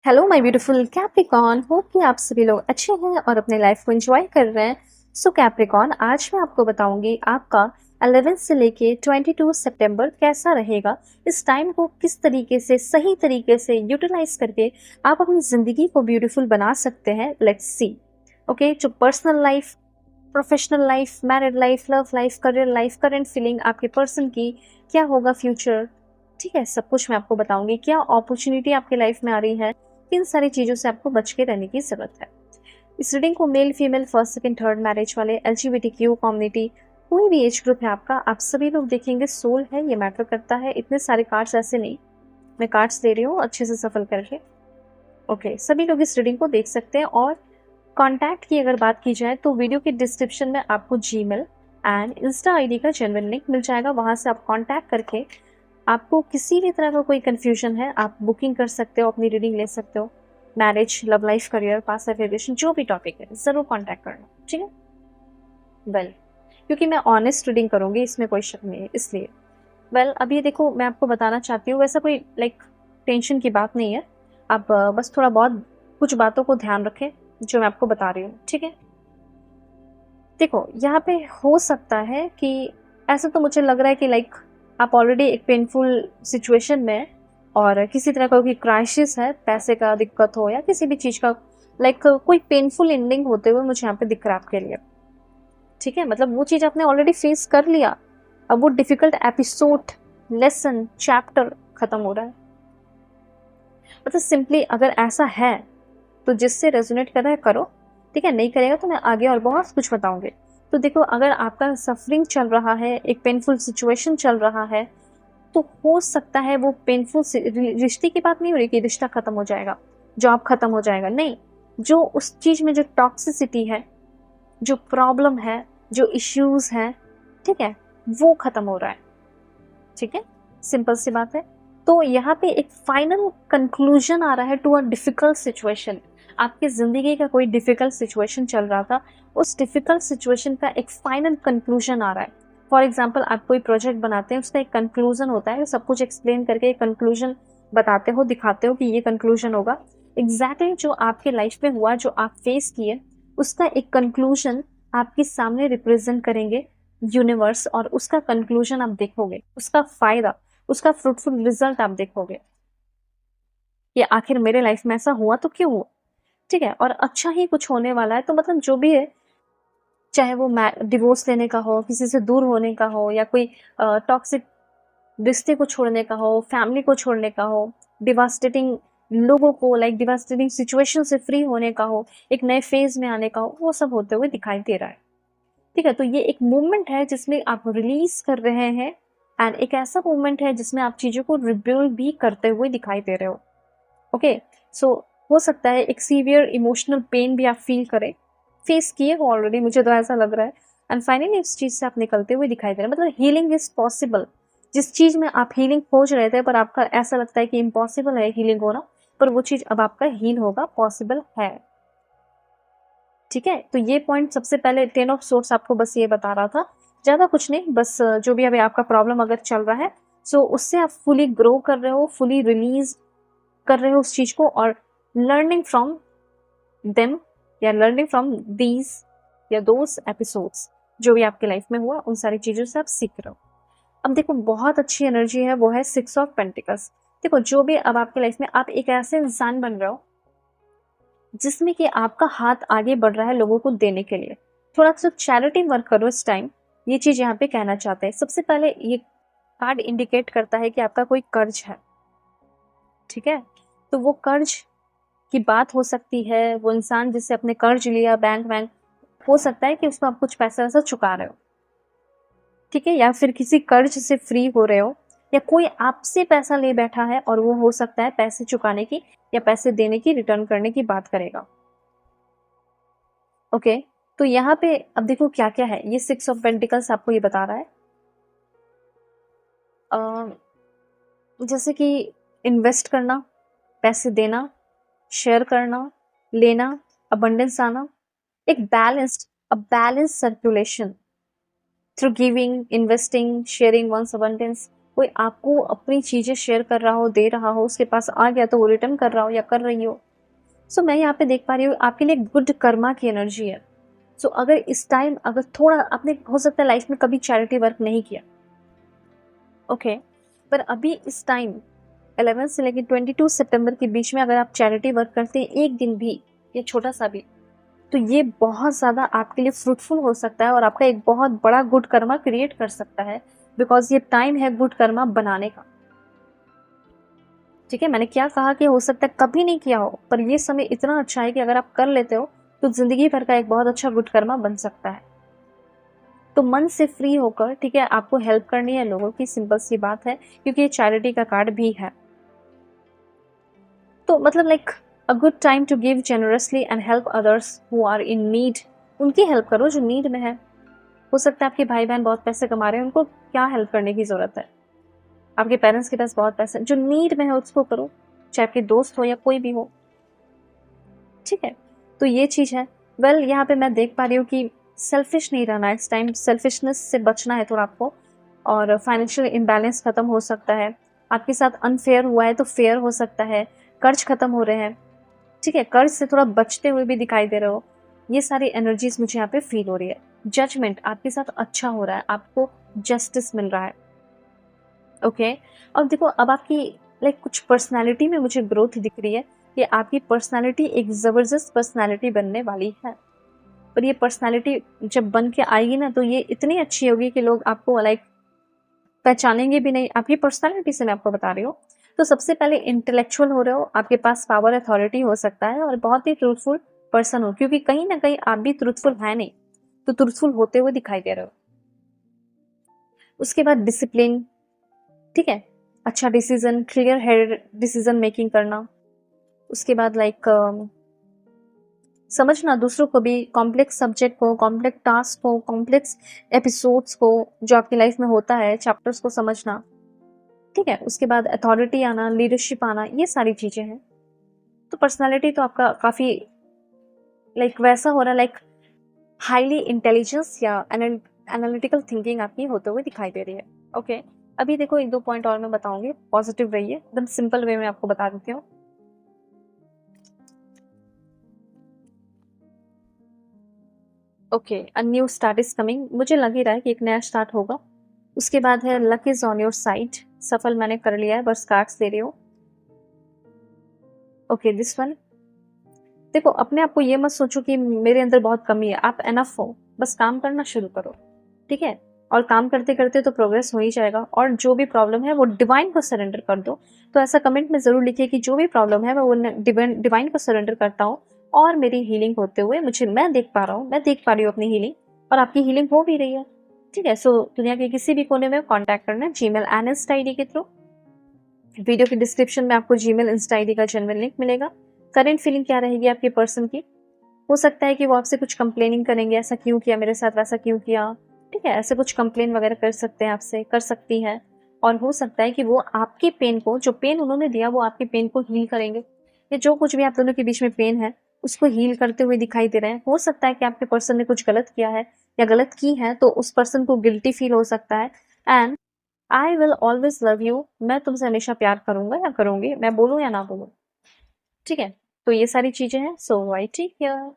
Hello my beautiful Capricorn, hope कि आप सभी लोग अच्छे हैं और अपने लाइफ को एंजॉय कर रहे हैं। सो कैप्रिकॉर्न, आज मैं आपको बताऊंगी आपका 11 से लेके 22 सितंबर कैसा रहेगा। इस टाइम को किस तरीके से सही तरीके से यूटिलाइज करके आप अपनी ज़िंदगी को ब्यूटीफुल बना सकते हैं। Let's see. ओके, जो personal life, professional life, married life, love life, career life, current feeling आपके पर्सन की क्या होगा फ्यूचर, ठीक है, सब कुछ मैं आपको बताऊंगी। क्या अपॉर्चुनिटी आपके लाइफ में आ रही है, इन सारी चीज़ों से आपको बच के रहने की ज़रूरत है। इस रीडिंग को male, female, first, second, third marriage वाले, LGBTQ कम्युनिटी, कोई भी एज ग्रुप है आपका, आप सभी लोग देखेंगे। सोल है, ये मैटर करता है। इतने सारे कार्ड्स ऐसे नहीं, मैं कार्ड्स दे रही हूँ अच्छे से सफल करके। ओके, सभी लोग इस रीडिंग को देख सकते हैं। और कॉन्टैक्ट की अगर बात की जाए तो वीडियो के डिस्क्रिप्शन में आपको जीमेल एंड इंस्टा आईडी का जेन्युइन लिंक मिल जाएगा। वहाँ से आप कॉन्टैक्ट करके आपको किसी भी तरह का कोई कन्फ्यूजन है, आप बुकिंग कर सकते हो, अपनी रीडिंग ले सकते हो। Marriage, love life, career, past life relation, जो भी टॉपिक है ज़रूर कॉन्टैक्ट करना, ठीक है। वेल, क्योंकि मैं ऑनेस्ट रीडिंग करूँगी, इसमें कोई शक नहीं है, इसलिए। वेल, अब ये देखो, मैं आपको बताना चाहती हूँ, वैसा कोई टेंशन की बात नहीं है। आप बस थोड़ा बहुत कुछ बातों को ध्यान रखें जो मैं आपको बता रही हूँ, ठीक है। देखो, यहाँ पे हो सकता है कि ऐसा तो मुझे लग रहा है कि आप ऑलरेडी एक पेनफुल सिचुएशन में हैं और किसी तरह का कोई क्राइसिस है, पैसे का दिक्कत हो या किसी भी चीज़ का, कोई पेनफुल एंडिंग होते हुए मुझे यहाँ पे दिख रहा है आपके लिए, ठीक है। मतलब वो चीज़ आपने ऑलरेडी फेस कर लिया, अब वो डिफिकल्ट एपिसोड, लेसन, चैप्टर खत्म हो रहा है। मतलब सिंपली अगर ऐसा है तो जिससे रेजोनेट कर रहा है करो, ठीक है। नहीं करेगा तो मैं आगे और बहुत कुछ बताऊंगी। तो देखो, अगर आपका सफरिंग चल रहा है, एक पेनफुल सिचुएशन चल रहा है, तो हो सकता है वो पेनफुल रिश्ते की बात नहीं हो रही कि रिश्ता खत्म हो जाएगा, जॉब खत्म हो जाएगा, नहीं। जो उस चीज में जो टॉक्सिसिटी है, जो प्रॉब्लम है, जो इश्यूज हैं, ठीक है, वो खत्म हो रहा है, ठीक है। सिंपल सी बात है। तो यहाँ पे एक फाइनल कंक्लूजन आ रहा है टू अ डिफिकल्ट सिचुएशन। आपकी जिंदगी का कोई डिफिकल्ट सिचुएशन चल रहा था, उस डिफिकल्ट सिचुएशन का एक फाइनल कंक्लूजन आ रहा है। फॉर एग्जाम्पल, आप कोई प्रोजेक्ट बनाते हैं, उसका एक कंक्लूजन होता है, सब कुछ एक्सप्लेन करके एक कंक्लूजन बताते हो, दिखाते हो कि ये कंक्लूजन होगा। एग्जैक्टली जो आपके लाइफ में हुआ, जो आप फेस किए, उसका एक कंक्लूजन आपके सामने रिप्रेजेंट करेंगे यूनिवर्स, और उसका कंक्लूजन आप देखोगे, उसका फायदा, उसका फ्रूटफुल रिजल्ट आप देखोगे कि आखिर मेरे लाइफ में ऐसा हुआ तो क्यों हुआ, ठीक है। और अच्छा ही कुछ होने वाला है। तो मतलब जो भी है, चाहे वो डिवोर्स लेने का हो, किसी से दूर होने का हो, या कोई टॉक्सिक रिश्ते को छोड़ने का हो, फैमिली को छोड़ने का हो, डिवास्टेटिंग लोगों को, डिवास्टेटिंग सिचुएशन से फ्री होने का हो, एक नए फेज में आने का हो, वो सब होते हुए दिखाई दे रहा है, ठीक है। तो ये एक मूवमेंट है जिसमें आप रिलीज कर रहे हैं, एंड एक ऐसा मूवमेंट है जिसमें आप चीज़ों को रिबिल्ड भी करते हुए दिखाई दे रहे हो। ओके, सो हो सकता है एक सीवियर इमोशनल पेन भी आप फील करें, फेस किए हो ऑलरेडी, मुझे तो ऐसा लग रहा है। एंड फाइनली इस चीज़ से आप निकलते हुए दिखाई दे रहे हैं। मतलब हीलिंग इज पॉसिबल। जिस चीज़ में आप हीलिंग खोज रहे थे, पर आपका ऐसा लगता है कि इम्पॉसिबल है हीलिंग होना, पर वो चीज़ अब आपका हील होगा, पॉसिबल है, ठीक है। तो ये पॉइंट सबसे पहले 10 ऑफ सोर्स आपको बस ये बता रहा था, ज़्यादा कुछ नहीं। बस जो भी अभी आपका प्रॉब्लम अगर चल रहा है, सो उससे आप फुली ग्रो कर रहे हो, फुली रिलीज कर रहे हो उस चीज़ को, और लर्निंग फ्रॉम देम, या लर्निंग फ्रॉम दीज या दोज एपिसोड्स, जो भी आपके लाइफ में हुआ, उन सारी चीज़ों से आप सीख रहे हो। अब देखो, बहुत अच्छी एनर्जी है, वो है 6 ऑफ पेंटिकल्स। देखो, जो भी अब आपके लाइफ में, आप एक ऐसे इंसान बन रहे हो जिसमें कि आपका हाथ आगे बढ़ रहा है लोगों को देने के लिए। थोड़ा सा चैरिटी वर्क करो इस टाइम, ये चीज़ यहाँ पे कहना चाहते हैं। सबसे पहले ये कार्ड इंडिकेट करता है कि आपका कोई कर्ज है, ठीक है। तो वो कर्ज की बात हो सकती है, वो इंसान जिससे अपने कर्ज लिया, बैंक वैंक, हो सकता है कि उसको आप कुछ पैसा वैसा चुका रहे हो, ठीक है, या फिर किसी कर्ज से फ्री हो रहे हो, या कोई आपसे पैसा ले बैठा है और वो हो सकता है पैसे चुकाने की या पैसे देने की, रिटर्न करने की बात करेगा। ओके, तो यहाँ पे अब देखो क्या क्या है। ये 6 ऑफ पेंटिकल्स आपको ये बता रहा है, जैसे कि इन्वेस्ट करना, पैसे देना, शेयर करना, लेना, अबंडेंस आना, एक balance circulation through giving, investing, sharing once abundance. कोई आपको अपनी चीज़ें शेयर कर रहा हो, दे रहा हो, उसके पास आ गया तो वो रिटर्न कर रहा हो या कर रही हो। सो मैं यहाँ पे देख पा रही हूँ आपके लिए गुड कर्मा की एनर्जी है। सो अगर इस टाइम अगर थोड़ा आपने हो सकता है लाइफ में कभी चैरिटी वर्क नहीं किया, ओके, पर अभी इस टाइम 11 से लेकर 22 सितंबर के बीच में अगर आप चैरिटी वर्क करते हैं एक दिन भी या छोटा सा भी, तो ये बहुत ज़्यादा आपके लिए फ्रूटफुल हो सकता है और आपका एक बहुत बड़ा गुड कर्मा क्रिएट कर सकता है, बिकॉज ये टाइम है गुड कर्मा बनाने का। ठीक है, मैंने क्या कहा कि हो सकता है कभी नहीं किया हो, पर ये समय इतना अच्छा है कि अगर आप कर लेते हो तो जिंदगी भर का एक बहुत अच्छा गुड कर्मा बन सकता है। तो मन से फ्री होकर, ठीक है, आपको हेल्प करनी है लोगों की, सिंपल सी बात है, क्योंकि ये चैरिटी का कार्ड भी है। तो मतलब like a good time to give generously and help others who are in need. उनकी हेल्प करो जो नीड में है। हो सकता है आपके भाई बहन बहुत पैसे कमा रहे हैं, उनको क्या हेल्प करने की जरूरत है। आपके पेरेंट्स के पास बहुत पैसे, जो नीड में है उसको करो, चाहे आपके दोस्त हो या कोई भी हो। ठीक है, तो ये चीज है। वेल यहाँ पे मैं देख पा रही हूँ कि सेल्फिश नहीं रहना है इस टाइम, सेल्फिशनेस से बचना है थोड़ा आपको, और फाइनेंशियल इम्बैलेंस खत्म हो सकता है। आपके साथ अनफेयर हुआ है तो फेयर हो सकता है। कर्ज खत्म हो रहे हैं, ठीक है, कर्ज से थोड़ा बचते हुए भी दिखाई दे रहे हो। ये सारी एनर्जीज मुझे यहाँ पे फील हो रही है। जजमेंट आपके साथ अच्छा हो रहा है, आपको जस्टिस मिल रहा है। ओके, अब देखो, अब आपकी लाइक कुछ पर्सनालिटी में मुझे ग्रोथ दिख रही है कि आपकी पर्सनालिटी एक जबरदस्त पर्सनालिटी बनने वाली है। पर ये पर्सनालिटी जब बन के आएगी ना, तो ये इतनी अच्छी होगी कि लोग आपको लाइक पहचानेंगे भी नहीं। आपकी पर्सनालिटी से मैं आपको बता रही हूँ। तो सबसे पहले इंटेलेक्चुअल हो रहे हो, आपके पास पावर अथॉरिटी हो सकता है, और बहुत ही ट्रूथफुल पर्सन हो, क्योंकि कहीं ना कहीं आप भी ट्रूथफुल है नहीं, तो ट्रूथफुल होते हुए दिखाई दे रहे हो। उसके बाद डिसिप्लिन, ठीक है, अच्छा decision, clear head decision making करना। उसके बाद लाइक समझना दूसरों को भी, कॉम्प्लेक्स सब्जेक्ट को, कॉम्प्लेक्स टास्क को, कॉम्प्लेक्स एपिसोड्स को जो आपकी लाइफ में होता है, चैप्टर्स को समझना। ठीक है, उसके बाद अथॉरिटी आना, लीडरशिप आना, ये सारी चीजें हैं। तो पर्सनालिटी तो आपका काफी लाइक वैसा हो रहा है, लाइक हाईली इंटेलिजेंस या एनालिटिकल थिंकिंग आपकी होते हुए दिखाई दे रही है। ओके, अभी देखो एक दो पॉइंट और मैं बताऊंगी, पॉजिटिव रहिए, एकदम सिंपल वे में आपको बता देती हूँ। Okay, a new start is coming, मुझे लग ही रहा है कि एक नया स्टार्ट होगा। उसके बाद है luck is on your side, सफल मैंने कर लिया है, बस कार्ड्स दे रही हूँ। ओके, दिस वन, देखो अपने आप को ये मत सोचो कि मेरे अंदर बहुत कमी है, आप एनफ हो, बस काम करना शुरू करो। ठीक है, और काम करते करते तो प्रोग्रेस हो ही जाएगा, और जो भी प्रॉब्लम है वो डिवाइन को सरेंडर कर दो। तो ऐसा कमेंट में जरूर लिखिए कि जो भी प्रॉब्लम है वो डिवाइन को सरेंडर करता हूँ, और मेरी हीलिंग होते हुए मुझे, मैं देख पा रहा हूँ, मैं देख पा रही हूँ अपनी हीलिंग, और आपकी हीलिंग हो भी रही है। ठीक है, सो दुनिया के किसी भी कोने में कॉन्टैक्ट करना है जीमेल एंड इंस्टा आईडी के थ्रू। वीडियो के डिस्क्रिप्शन में आपको जीमेल इंस्टा आईडी का जेन्युइन लिंक मिलेगा। करेंट फीलिंग क्या रहेगी आपके पर्सन की, हो सकता है कि वो आपसे कुछ कंप्लेनिंग करेंगे, ऐसा क्यों किया मेरे साथ, वैसा क्यों किया। ठीक है, ऐसे कुछ कंप्लेन वगैरह कर सकते हैं आपसे, कर सकती है। और हो सकता है कि वो आपके पेन को, जो पेन उन्होंने दिया, वो आपके पेन को हील करेंगे, या जो कुछ भी आप दोनों के बीच में पेन है उसको हील करते हुए दिखाई दे रहे हैं। हो सकता है कि आपके पर्सन ने कुछ गलत किया है या गलत की है, तो उस पर्सन को गिल्टी फील हो सकता है। And I will always love you, मैं तुमसे हमेशा प्यार करूंगा या करूंगी, मैं बोलूँ या ना बोलूँ। ठीक है, तो ये सारी चीजें हैं। सो आई टेक केयर।